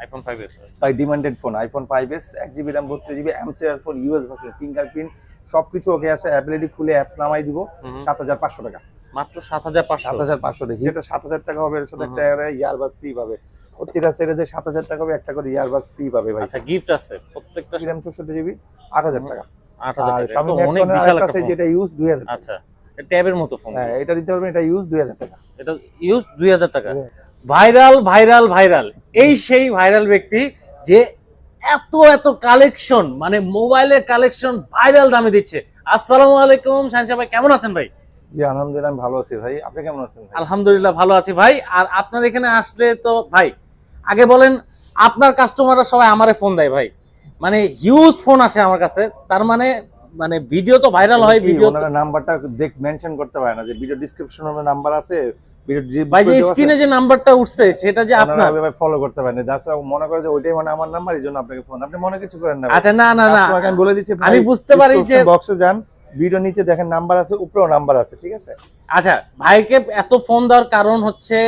IPhone 5s ভাই demanded phone iPhone 5s 1 GB RAM 32 GB MCR phone US version fingerprint সবকিছু ওকে আছে ability খুলে apps নামাই দিব 7500 টাকা মাত্র 7500 7500 টাকা যেটা 7000 টাকা হবে এর সাথে একটা ইয়ারবাস ফ্রি পাবে প্রত্যেকটা সেটে যে 7000 টাকা হবে একটা করে ইয়ারবাস ফ্রি পাবে ভাই আচ্ছা গিফট আছে প্রত্যেকটা RAM 64 জিবি 8000 টাকা 8000 টাকা তো তো অনেক অনেক বিশাল একটা আছে ফোন যেটা ইউজ 2000 টাকা আচ্ছা ট্যাবের মতো ফোন হ্যাঁ এটা দিতে পারবেন এটা ইউজ 2000 টাকা এটা ইউজ 2000 টাকা ভাইরাল ভাইরাল ভাইরাল এই সেই ভাইরাল ব্যক্তি যে এত এত কালেকশন মানে মোবাইলের কালেকশন ভাইরাল দামে দিচ্ছে। আসসালামু আলাইকুম শাহিন ভাই, কেমন আছেন ভাই? জি আলহামদুলিল্লাহ আমি ভালো আছি ভাই, আপনি কেমন আছেন ভাই? আলহামদুলিল্লাহ ভালো আছি ভাই। আর আপনার এখানে আসলে তো ভাই আগে বলেন, আপনার কাস্টমাররা সবাই আমারে ফোন দেয় ভাই, মানে হিউজ ফোন আসে আমার কাছে, তার মানে মানে ভিডিও তো ভাইরাল হয়, ভিডিও ওনারা নাম্বারটা মেনশন করতে পারে না যে ভিডিও ডেসক্রিপশনে নাম্বার আছে, ভিডিও ভাই যে স্ক্রিনে যে নাম্বারটা উঠছে সেটা যে আপনার ভাই ফলো করতে পারেন না, জাস্ট মনে করে যে ওইটাই মানে আমার নাম্বার, এইজন্য আপনাকে ফোন, আপনি মনে কিছু করেন না। আচ্ছা না না না আমি বলে দিচ্ছি আমি বুঝতে পারি যে বক্সে যান, ভিডিও নিচে দেখেন নাম্বার আছে, উপরেও নাম্বার আছে, ঠিক আছে? আচ্ছা ভাইকে এত ফোন দেওয়ার কারণ হচ্ছে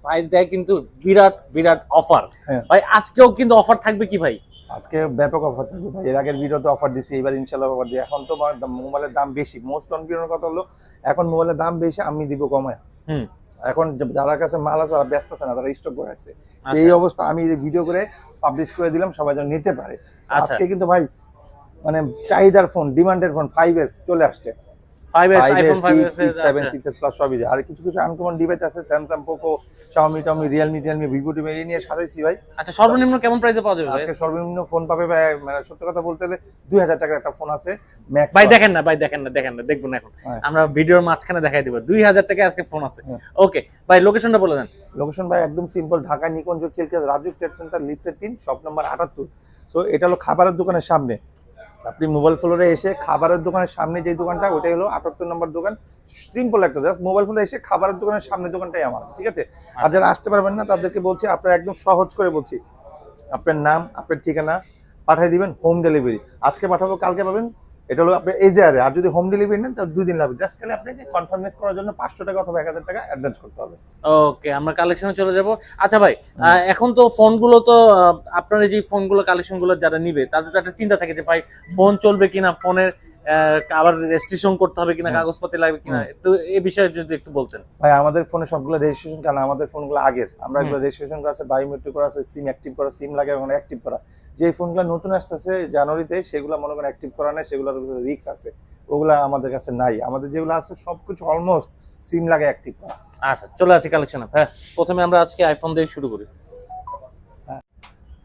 ভাই দেয় কিন্তু বিরাট বিরাট অফার। ভাই আজকেও কিন্তু অফার থাকবে কি ভাই? আজকে ব্যাপক অফার থাকবে ভাই, এর আগের ভিডিওতে অফার দিছি, এবার ইনশাআল্লাহ অফার দিই। এখন তো মোবাইলের দাম বেশি, মোস্ট কনফিউশনের কথা হলো এখন মোবাইলের দাম বেশি, আমি দিব কমায়। এখন যারা কাছে মাল আছে তারা ব্যস্ত আছে না, তারা স্টক করে রাখছে। এই অবস্থা আমি ভিডিও করে পাবলিশ করে দিলাম, সবাই যেন নিতে পারে। আজকে কিন্তু ভাই মানে চাহিদার ফোন, ডিমান্ডেড ফোন 5s চলে আসছে, 5s iPhone 5s 7 6s plus সবই। আর কিছু কিছু আনকমন ডিভাইস আছে, Samsung, Poco, Xiaomi, Realme, Vivo TV, এই নিয়ে সাজাইছি ভাই। আচ্ছা সর্বনিম্ন কেমন প্রাইসে পাওয়া যাবে ভাই? আজকে সর্বনিম্ন ফোন পাবে ভাই, মানে সত্য কথা বলতে গেলে 2000 টাকার একটা ফোন আছে ম্যাক্স। ভাই দেখেন না, ভাই দেখেন না, দেখবো না এখন, আমরা ভিডিওর মাঝখানে দেখাই দিব 2000 টাকায় আজকে ফোন আছে। ওকে ভাই লোকেশনটা বলে দেন। লোকেশন ভাই একদম সিম্পল, ঢাকা নিকুঞ্জ খিলগাঁও রাজু ট্রেড সেন্টার লিফটের 3 শপ নাম্বার 78। সো এটা হলো খাবারের দোকানের সামনে, আপনি মোবাইল ফ্লোরে এসে খাবারের দোকানের সামনে যে দোকানটা, ওটাই হলো 78 নম্বর দোকান। সিম্পল একটা, জাস্ট মোবাইল ফ্লোরে এসে খাবারের দোকানের সামনে দোকানটাই আমার, ঠিক আছে? আর যারা আসতে পারবেন না তাদেরকে বলছি, আপনারা একদম সহজ করে বলছি, আপনার নাম, আপনার ঠিকানা পাঠিয়ে দিবেন, হোম ডেলিভারি আজকে পাঠাবো, কালকে পাবেন। এটা হলো আপনার এজআরে, আর যদি হোম ডেলিভারি নেন তাহলে 2 দিন লাগবে। জাস্ট খালি আপনাকে কনফার্মেন্স করার জন্য 500 টাকা অথবা 1000 টাকা অ্যাডভান্স করতে হবে। ওকে আমরা কালেকশনে চলে যাব। আচ্ছা ভাই এখন তো ফোনগুলো তো আপনার যে ফোনগুলো কালেকশনগুলো যারা নিবে তাদের তো একটা চিন্তা থাকে যে ভাই ফোন চলবে কিনা, ফোনের আবার রেজিস্ট্রেশন করতে হবে কিনা, কাগজপত্র লাগবে কিনা, তো এই বিষয়ে যদি একটু বলতেন। ভাই আমাদের ফোনে সবগুলো রেজিস্ট্রেশন, কারণ আমাদের ফোনগুলো আগের, আমরা এগুলো রেজিস্ট্রেশন করা আছে, বায়োমেট্রিক করা আছে, সিম অ্যাক্টিভ করা, সিম লাগে এবং অ্যাক্টিভ করা। যে ফোনগুলো নতুন আসতেছে জানুয়ারিতে, সেগুলো মনে করেন অ্যাক্টিভ করা নাই, সেগুলোর রিস্ক আছে, ওগুলো আমাদের কাছে নাই। আমাদের যেগুলো আছে সবকিছু অলমোস্ট সিম লাগে অ্যাক্টিভ করা। আচ্ছা চলে আসি কালেকশনে। হ্যাঁ প্রথমে আমরা আজকে আইফোন দিয়ে শুরু করি।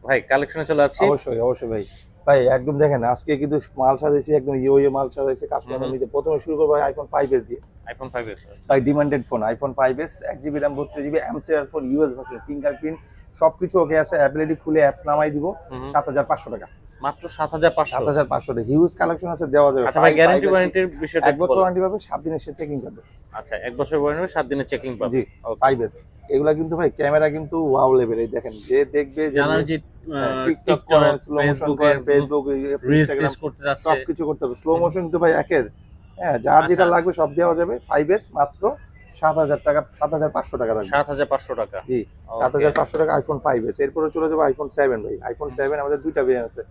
ভাই কালেকশনে চলে আসছি। অবশ্যই অবশ্যই ভাই, ভাই একদম দেখেন আজকে কিন্তু মাল সাজাইছি, একদম ইয়ে মাল সাজাইছি কাস্টমার নিতে। প্রথমে শুরু করবো আইফোন 5s দিয়ে। আইফোন 5s ভাই demanded phone iPhone 5s 1 GB RAM 32 GB MCR phone US version fingerprint সবকিছু ওকে আছে, অ্যাবিলিটি খুলে অ্যাপস নামাই দিব 7500 টাকা, মাত্র 7500 7500 টাকা। হিউজ কালেকশন আছে, দেওয়া যাবে। আচ্ছা ভাই গ্যারান্টি ওয়ারেন্টির বিষয়টা 1 বছর ওয়ারেন্টি পাবে, 7 দিনের সে চেকিং পাবে। আচ্ছা 1 বছর ওয়ারেন্টি 7 দিনের চেকিং পাবে। জি 5s এগুলা কিন্তু ভাই ক্যামেরা কিন্তু ওয়াও লেভেল। এই দেখেন যে দেখবে যে জানার যে টিকটক করেন, স্লো মোশন করেন, ফেসবুক, ইনস্টাগ্রাম করতে যাচ্ছে, সবকিছু করতে হবে। স্লো মোশন কিন্তু ভাই একের, হ্যাঁ যার যেটা লাগবে সব দেওয়া যাবে। 5s মাত্র 7000 টাকা, 7500 টাকা লাগবে। 7500 টাকা। জি 7500 টাকা আইফোন 5s। এরপরে চলে যাবো আইফোন 7 ভাই। আইফোন 7 আমাদের দুইটা ভেরিয়েন্ট আছে,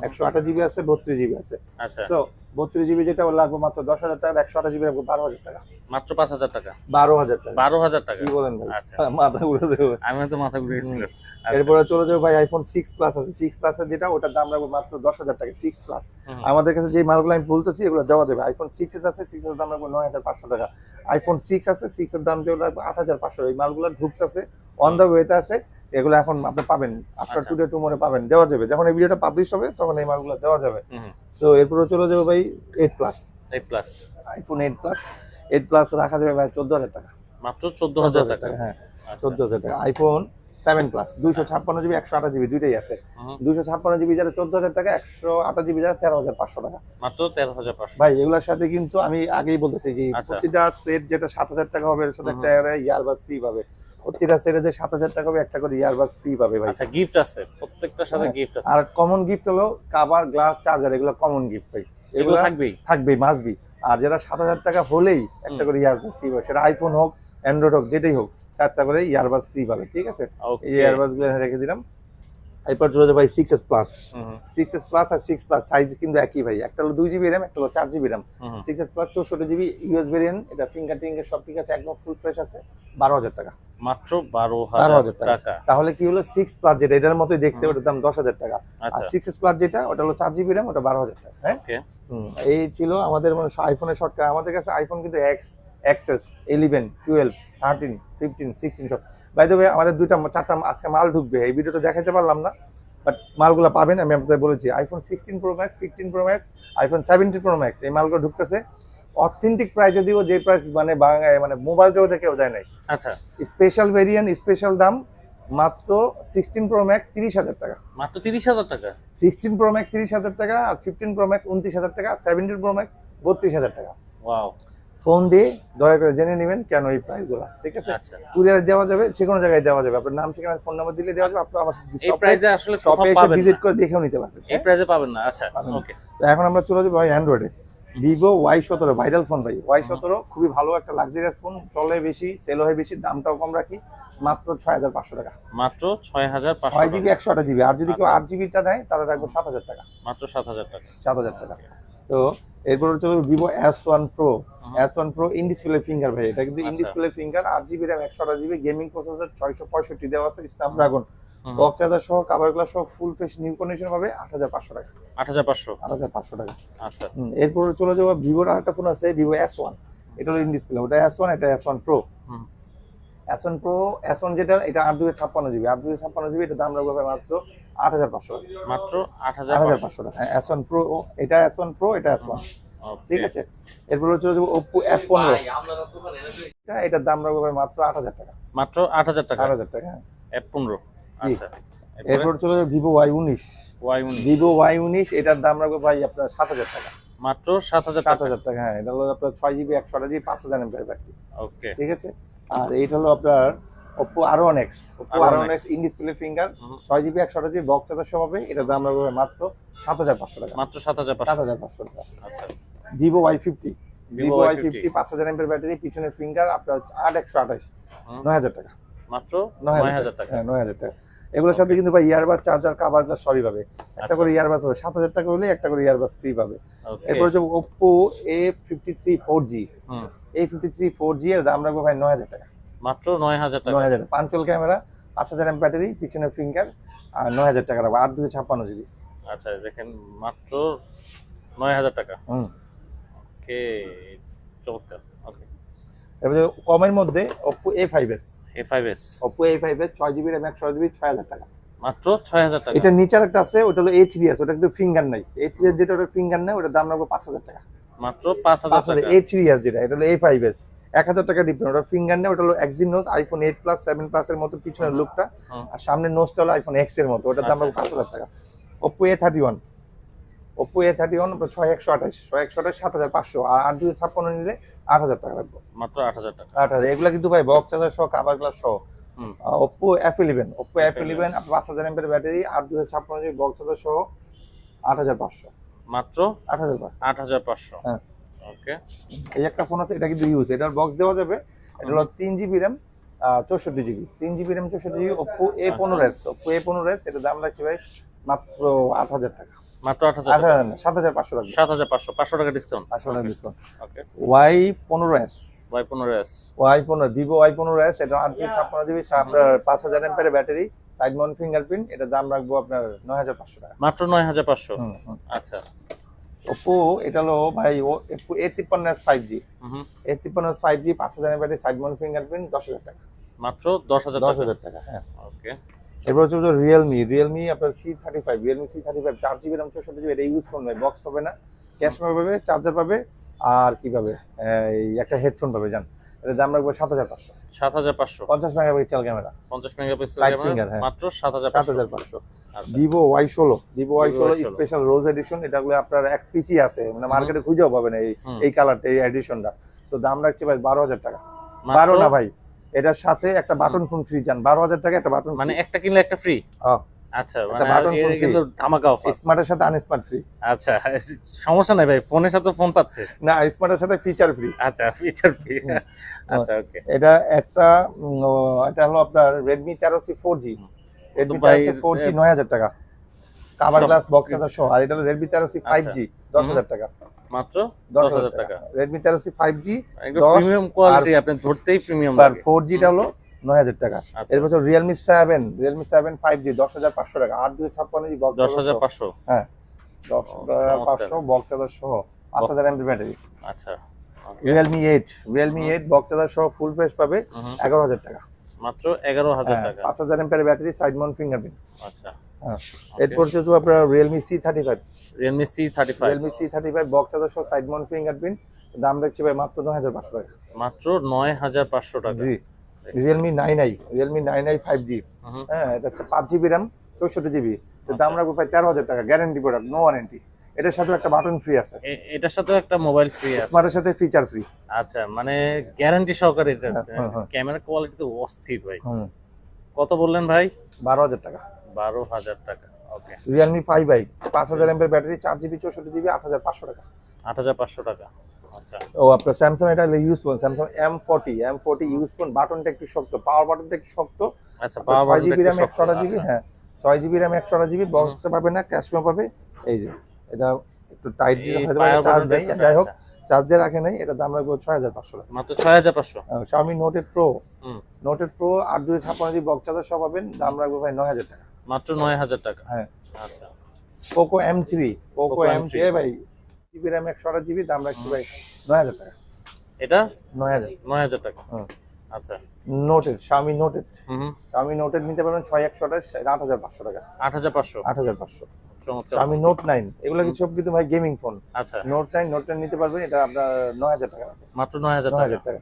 128 জিবি আছে, 32 জিবি আছে। আচ্ছা তো 32 জিবি যেটা লাগবে মাত্র 10000 টাকা, 128 জিবি লাগবে 12000 টাকা, মাত্র 5000 টাকা, 12000 টাকা, 12000 টাকা। কি বলেন ভাই? আচ্ছা মাথা ঘুরে দেবে। আমি তো মাথা ঘুরে গেছিল। এরপরে চলে যাবো ভাই আইফোন 6 প্লাস আছে। 6 প্লাস এর যেটা, ওটার দাম রাখবো মাত্র 10000 টাকা। 6 প্লাস আমাদের কাছে যে মালগুলো আমি বলতেছি এগুলো দেওয়া যাবে। আইফোন 6s আছে, 6 এর দাম রাখবো 9500 টাকা। আইফোন 6 আছে, 6 এর দাম দিয়ে রাখবো 8500। এই মালগুলো ঢুকতেছে, অন দ্য ওয়েতে আছে, এগুলো এখন আপনি পাবেন, আফটার টুডে টুমরো পাবেন, দেওয়া যাবে। যখন এই ভিডিওটা পাবলিশ হবে তখন এই মালগুলো দেওয়া যাবে। সো এরপরে চলে যাবো ভাই 8 plus. 8 plus iPhone 8 plus. 8 plus রাখা যাবে ভাই 14000 টাকা, মাত্র 14000 টাকা। হ্যাঁ 14000 টাকা। আইফোন 7 প্লাস 256 জিবি 128 জিবি দুইটাই আছে। 256 জিবি যারা 14000 টাকা, 128 জিবি যারা 13500 টাকা, মাত্র 13500। ভাই এগুলোর সাথে কিন্তু আমি আগেই বলতেছি যে প্রতিটা সেট যেটা 7000 টাকা হবে এর সাথে একটা ইয়ারবাস ফ্রি পাবে। প্রতিটা সেটে যে 7000 টাকা হবে একটা করে ইয়ারবাস ফ্রি পাবে ভাই। আচ্ছা গিফট আছে, প্রত্যেকটার সাথে গিফট আছে। আর কমন গিফট হলো কভার, গ্লাস, চার্জার, এগুলো কমন গিফট ভাই, এগুলো থাকবেই মাসবি। আর যারা 7000 টাকা হলেই একটা করে ইয়ারবাস ফ্রি পাবে, সেটা আইফোন হোক, অ্যান্ড্রয়েড হোক, যেটাই হোক, 4টা করে ইয়ারবাস ফ্রি পাবে, ঠিক আছে? এই ইয়ারবাস গুলো রেখে দিলাম। এরপর চলে যাবে ভাই 6s প্লাস। হুম 6s প্লাস আর 6 প্লাস সাইজ কিন্তু একই ভাই, একটা হলো 2 জিবি র্যাম, একটা হলো 4 জিবি র্যাম। হুম 6s plus 64 GB US variant, এটা ফিঙ্গার টিঙ্গার সব ঠিক আছে, একদম ফুল ফ্রেশ আছে, 12,000 টাকা। মাত্র 12,000 টাকা। তাহলে কি হলো 6 প্লাস যেটা এটার মতোই দেখতে, ওটার দাম 10,000 টাকা। আর আচ্ছা 6s প্লাস যেটা ওটা হলো 4 জিবি র্যাম, ওটা 12,000 টাকা। হ্যাঁ ওকে এই ছিল আমাদের মানে আইফোনের শর্টকাট। আমাদের কাছে আইফোন কিন্তু এক্স, এক্সএস, 11, 12, 13, 15, 16 সব। বাই দ্য ওয়ে আমাদের দুইটা চারটা আজকে মাল ঢুকবে, এই ভিডিওতে দেখাতে পারলাম না, বাট মালগুলো পাবেন। আমি আপনাদের বলেছি iPhone 16 pro max, 15 pro max, iPhone 17 pro max, এই মালগুলো ঢুকতেছে অথেন্টিক প্রাইসে দিব, যে প্রাইস মানে মানে মোবাইল জগতে কেউ দেয় নাই। আচ্ছা স্পেশাল ভেরিয়েন্ট, স্পেশাল দাম মাত্র 16 প্রো ম্যাক্স 30,000 টাকা। মাত্র 30,000 টাকা। 16 প্রো ম্যাক্স 30,000 টাকা, আর 15 প্রো ম্যাক্স 29,000 টাকা, 17 প্রো ম্যাক্স 32,000 টাকা। ওয়াও ফোন দিয়ে দয়া করে জেনে নেবেন কেন এই প্রাইসগুলো, ঠিক আছে? আচ্ছা কুরিয়ার দেওয়া যাবে, যে কোনো জায়গায় দেওয়া যাবে, আপনার নাম ঠিকানা ফোন নাম্বার দিলে দেওয়া যাবে, আপনি আমার এই প্রাইসে আসলে শপে কোথাও এসে পাবেন ভিজিট না। করে দেখেও নিতে পারবেন। এই প্রাইসে পাবেন না। আচ্ছা পাবেন না। ওকে তো এখন আমরা চলে যাবো ভাই অ্যান্ড্রয়েডে। ভিভো Y17 ভাইরাল ফোন ভাই, Y17 খুবই ভালো একটা লাক্সারিয়াস ফোন, চলে বেশি, সেল হয় বেশি, দামটাও কম রাখি, মাত্র 6,500 টাকা। মাত্র 6,500 6 জিবি টাকা। 128 জিবি, আর যদি কেউ আচ্ছা। 8 জিবিটা নেয় তাহলে রাখবো 7,000 টাকা। মাত্র 7,000 টাকা। 7,000 টাকা। তো এরপর হচ্ছে Vivo S1 Pro। Hmm. S1 Pro in display finger ভাই, এটা কিন্তু ইন আচ্ছা। Display finger, 8 GB RAM, 128 GB, gaming processor, 665 দেওয়া আছে, স্ন্যাপড্রাগন, হুম। বক্স চার্জার সহ, কভার গ্লাস সহ, ফুল ফ্রেশ নিউ কন্ডিশন পাবে 8,500 টাকা। 8,500 8,500 টাকা। আচ্ছা এরপর চলে যাবো ভিভোর আরেকটা ফোন আছে, ভিভো S1, এটা হলো ইন ডিসপ্লে, ওটা S1, এটা S1 Pro। হুম। S1 Pro, S1 যেটা এটা 8,256 জিবি, 8,256 জিবি, এটা দাম রাখবো ভাই মাত্র 8,500 টাকা। মাত্র 8,500 8,500 টাকা। হ্যাঁ, S1 Pro, এটা S1 Pro, এটা S1, ঠিক আছে? এরপর চলে যাবো Oppo F15, এটার দাম রাখবো ভাই মাত্র 8,000 টাকা। মাত্র 8,000 টাকা। 8,000 টাকা, হ্যাঁ। F15 আচ্ছা এরপর চলে যাবো Vivo Y19, Y19 Vivo Y19, এটার দাম রাখবো ভাই আপনার 7,000 টাকা। মাত্র 7,000 টাকা। 7,000 টাকা, হ্যাঁ। এটা হলো আপনার 6 জিবি 128 জিবি, 5,000 এমপিআর ব্যাটারি, ওকে ঠিক আছে? আর এইটা হলো আপনার Oppo R1X, Oppo R1X R1X in display finger, hmm. 6 GB 128 GB, box charger সহ পাবে, এটার দাম রাখবো ভাই মাত্র 7,500 টাকা। মাত্র 7,500 7,500 টাকা। আচ্ছা Vivo Y50, Vivo Vivo Y50 Y50 5,000 MPR battery, পিছনের ফিঙ্গার, আপনার 8,128, হুম। 9,000 টাকা। মাত্র 9,000 9,000 টাকা। হ্যাঁ 9,000 টাকা। এগুলোর সাথে কিন্তু ভাই ইয়ারবাস, চার্জার, কভার গ্লাস সবই পাবে। একটা আচ্ছা। করে ইয়ারবাস হবে 7,000 টাকা হলে, একটা করে ইয়ারবাস ফ্রি পাবে। ওকে এরপর হচ্ছে Oppo A53 4G, হুম। A53 4G এর দাম রাখবো ভাই 9,000 টাকা। মাত্র 9,000 টাকা। 9,000 টাকা। পাঞ্চল ক্যামেরা, 5,000 এম ব্যাটারি, পিছনের ফিঙ্গার, আর 9,000 টাকা রাখবো, 8,256 জিবি। আচ্ছা দেখেন মাত্র 9,000 টাকা। হুম। ওকে চমৎকার। ওকে এরপর যে কমের মধ্যে Oppo A5s, A5s Oppo A5s 6 GB RAM, 128 GB, 6,000 টাকা। মাত্র 6,000 টাকা। এটা নিচের একটা আছে, ওটা হলো A3s, ওটা কিন্তু ফিঙ্গার নাই। A3s যেটা, ওটা ফিঙ্গার নাই, ওটার দাম রাখবো 5,000 টাকা। মাত্র 5,000 টাকা। A3s যেটা, এটা হলো A5s, 1,000 টাকা ডিফারেন্ট, ওটা ফিঙ্গার নেই, ওটা হলো Exynos আইফোন 8 প্লাস 7 প্লাস এর মতো পিছনের লুকটা, হুম। আর সামনের নোজটা হলো আইফোন X এর মতো, ওটার দাম আচ্ছা। রাখবো 5,000 টাকা। Oppo A31, Oppo A31 আপনার 6,128, 6,128 7,500, আর 8,256 নিলে 8,000 টাকা রাখবো। মাত্র 8,000 টাকা। 8,000, এগুলা কিন্তু ভাই বক্স চার্জার সহ, কভার গ্লাস সহ। হুম। Oppo F11, Oppo F11 আপনার 5,000 MPR battery, 8,256 GB, box charger সহ, 8,500। মাত্র 8,500, 8,500 হ্যাঁ। ওকে এই একটা ফোন আছে, এটা কিন্তু ইউজ, এটার বক্স দেওয়া যাবে, এটা হলো 3 GB RAM, 64 GB, 3 GB RAM, 64 GB, Oppo A15s, Oppo A15s, এটা দাম রাখছি ভাই মাত্র 8,000 টাকা। মাত্র 8,000 টাকা। 8,000 না, 7,500 রাখবে, 7,500 500 টাকা ডিসকাউন্ট। 500 টাকা ডিসকাউন্ট। ওকে Y15s, Y15s Y15, Vivo Y15s, এটা 8,256 জিবি, আপনার 5,000 MPR battery, side Mount fingerprint, এটা দাম রাখবো আপনার 9,500 টাকা। মাত্র 9,500 হুম, হুম। আচ্ছা Oppo, এটা হলো ভাই Oppo A53s 5G, হুম। A53s 5G, 5,000 MPR battery, side Mount fingerprint, 10,000 টাকা। মাত্র 10,000 টাকা। 10,000 টাকা, হ্যাঁ। ওকে এরপর হচ্ছে রিয়েলমি আপনার C35, Realme C35 4 GB RAM, 64 GB, এটা ইউজ ফোন ভাই, বক্স পাবে না, ক্যাশ পাবে, চার্জার পাবে, আর কি পাবে, এই একটা হেডফোন পাবে, জান। এটার দাম রাখবো 7,500। 7,500 50 megapixel camera, 50 megapixel Side camera finger, হ্যাঁ। মাত্র 7,500 7,500। আচ্ছা Vivo Y16, Vivo Vivo Y16 Y16 special rose edition, এটা গুলো আপনার এক পিসি আছে, মানে মার্কেটে খুঁজেও পাবেন এই হুম। এই কালারটা, এই এডিশনটা। তো দাম রাখছি ভাই 12,000 টাকা। মাত্র 12 না ভাই, এটার সাথে একটা বাটন ফোন ফ্রি, জান। 12,000 টাকা একটা বাটন, মানে একটা কিনলে একটা ফ্রি। আচ্ছা মানে button phone এর free। কিন্তু ধামাকা অফার। স্মার্টের সাথে আনস্মার্ট ফ্রি। আচ্ছা সমস্যা নাই ভাই, ফোনের সাথে ফোন পাচ্ছে। না, স্মার্টের সাথে ফিচার ফ্রি। আচ্ছা ফিচার ফ্রি। আচ্ছা ওকে এটা একটা এটা হলো আপনার Redmi 13C 4G, রেডমি ভাই, 4G 9000 টাকা, কাভার সব- গ্লাস বক্স চার্জার সহ। আর এটা হলো রেডমি 13C 5G 10000 টাকা, মাত্র 10000 10,000 টাকা। রেডমি 13C 5G একদম 10 প্রিমিয়াম কোয়ালিটি, আর আপনি ধরতেই প্রিমিয়াম আর লাগে। 4G টা হলো 9000 টাকা। আচ্ছা, এর বছর রিয়েলমি 7 5G 10500 টাকা, 8256 বক্স 10,500। হ্যাঁ চমৎকার। 10500 বক্স চার্জার সহ, 5000 mAh ব্যাটারি। আচ্ছা, রিয়েলমি 8 বক্স চার্জার সহ ফুল ফ্রেশ পাবে 11000 টাকা, মাত্র 11,000 টাকা। 5000 mAh battery, side Mount fingerprint. আচ্ছা, হ্যাঁ, এরপর যেহেতু আপনার Realme C35 Realme C35 box charger সহ সাইড মাউন্ট ফিঙ্গারপ্রিন্ট, দাম রাখছি ভাই মাত্র 9500 টাকা। মাত্র 9,500 টাকা। জি, রিয়েলমি 9i 5G, হুম, হ্যাঁ এটা হচ্ছে 5GB RAM 64GB, দাম রাখবো প্রায় 13,000 টাকা, গ্যারান্টি প্রোডাক্ট, নো ওয়ারেন্টি। এটার সাথে একটা বাটন ফ্রি আছে, এটার সাথেও একটা মোবাইল ফ্রি আছে। স্মার্টের সাথে ফিচার ফ্রি। আচ্ছা, মানে গ্যারান্টি সহকারে এটা। হ্যাঁ। ক্যামেরা কোয়ালিটি তো অস্থির ভাই। হুম, কত বললেন ভাই? 12,000 টাকা। 12,000 টাকা। ওকে, Realme 5i 5000 mAh battery, 4GB 64GB, 8,500 টাকা। 8,500 টাকা। আচ্ছা, ও আপনার স্যামসাং, এটা use phone, Samsung M40 use phone, বাটনটা একটু শক্ত, পাওয়ার বাটনটা একটু শক্ত। আচ্ছা, পাওয়ার 6GB RAM 128GB, আচ্ছা, হ্যাঁ 6GB RAM 128GB, বক্সে পাবে না, ক্যাশমে পাবে। এই যে এটা একটু টাইট দিয়ে হয়তো চার্জ দেয়, যাই হোক চার্জ দিয়ে রাখে নাই, এটা দাম রাখবো 6500 টাকা। মাত্র 6,500। Xiaomi Note 8 Pro, হুম, Note 8 Pro 8/256GB box charger সব পাবেন, দাম রাখবো ভাই 9000 টাকা। মাত্র 9,000 টাকা। হ্যাঁ, আচ্ছা, Poco M3 Poco M3 ভাই, জিবি RAM 128GB, দাম রাখছি ভাই 9000 টাকা। এটা 9000। 9,000 টাকা। হুম। আচ্ছা, Note 8, Xiaomi Note 8 হুম, Xiaomi Note 8 নিতে পারবেন 6128, 8500 টাকা, 8,500। 8500। চমৎকার। Xiaomi Note 9 এগুলো কিছু সব কিন্তু ভাই গেমিং ফোন। আচ্ছা, Note 9 নিতে পারবেন, এটা আপনার 9000 টাকা, মাত্র 9,000 টাকা। 9000 টাকা।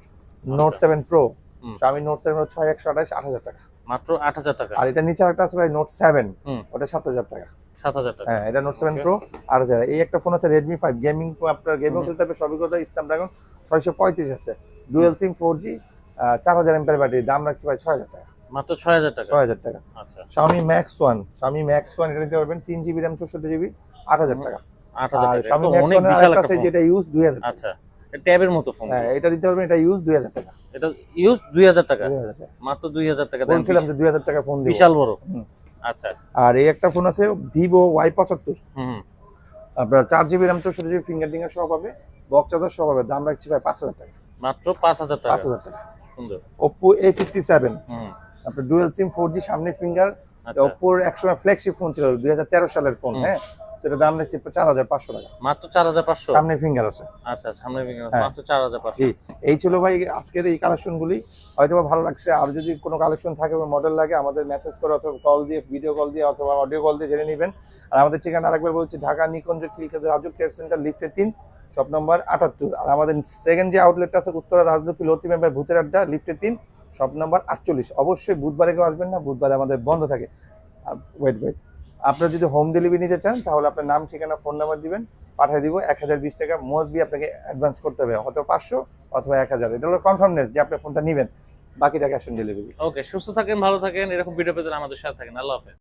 Note 7 Pro, হুম। Xiaomi Note 7 হলো 6128, 8000 টাকা। মাত্র 8,000 টাকা। আর এটা নিচে একটা আছে ভাই Note 7, হুম, ওটা 7000 টাকা। 7,000 টাকা। হ্যাঁ, এটা Note 7 Pro 8000। এই একটা ফোন আছে Redmi 5, গেমিং, আপনার গেমও খেলতে পারবে, সবই কথা, Snapdragon 635 আছে, dual SIM 4G, 4000 mAh battery, দাম রাখছি ভাই 6000 টাকা। মাত্র 6,000 টাকা। 6000 টাকা। আচ্ছা, Xiaomi Max 1 এটা নিতে পারবেন 3GB RAM 64GB, 8000 টাকা। 8,000 আর টাকা। Xiaomi তো Max অনেক 1 এর বিশাল আরেকটা একটা আছে ফোন। যেটা ইউজ 2000 টাকা। আচ্ছা, ট্যাবের মতো ফোন। হ্যাঁ, এটা দিতে পারবেন, এটা ইউজ 2000 টাকা। এটা ইউজ 2,000 টাকা। 2000 টাকা। মাত্র 2,000 টাকা দাম। বলছিলাম যে 2000 টাকা ফোন দিব। বিশাল বড়। হুম। আচ্ছা, আর এই একটা ফোন আছে Vivo Y75, হুম, আপনার 4GB RAM 64GB ফিঙ্গারপ্রিন্ট সহ পাবে, বক্স চার্জার সহ পাবে, দাম রাখছি ভাই 5000 টাকা। মাত্র 5,000 টাকা। 5000 টাকা। সুন্দর। Oppo A57, হুম, আপনার ডুয়াল সিম 4G সামনে ফিঙ্গার, আচ্ছা, Oppo একসময় ফ্ল্যাগশিপ ফোন ছিল, 2013 সালের ফোন, হুম। হ্যাঁ সেটা দাম রাখছি 4500 টাকা, মাত্র 4,500। সামনে ফিঙ্গার আছে। আচ্ছা, সামনে হ্যাঁ। মাত্র 4,500। জি, এই ছিল ভাই আজকের এই কালেকশনগুলি, হয়তো বা ভালো লাগছে। আর যদি কোনো কালেকশন থাকে বা মডেল লাগে, আমাদের মেসেজ করে অথবা কল দিয়ে, ভিডিও কল দিয়ে অথবা অডিও কল দিয়ে জেনে নেবেন। আর আমাদের ঠিকানা আরেকবার বলছি, ঢাকা নিকুঞ্জ খিলক্ষেত রাজু ট্রেড সেন্টার, লিফটে 3, শপ নম্বর 78। আর আমাদের সেকেন্ড যে আউটলেটটা আছে উত্তরা রাজলক্ষ্মী লতি মেম্বার ভূতের আড্ডা, লিফটে 3, শপ নম্বর 48। অবশ্যই বুধবারে কেউ আসবেন না, বুধবারে আমাদের বন্ধ থাকে। ওয়েট, আপনারা যদি হোম ডেলিভারি নিতে চান, তাহলে আপনার নাম, ঠিকানা, ফোন নাম্বার দিবেন, পাঠিয়ে দিব। 1020 টাকা মোস্টলি আপনাকে অ্যাডভান্স করতে হবে, হয়তো 500 অথবা 1000। এটা হলো কনফার্মনেস যে আপনি ফোনটা নেবেন, বাকি টাকা ক্যাশ অন ডেলিভারি। ওকে, সুস্থ থাকেন, ভালো থাকেন, এরকম ভিডিও পেতে আমাদের সাথে থাকেন। আল্লাহ হাফেজ।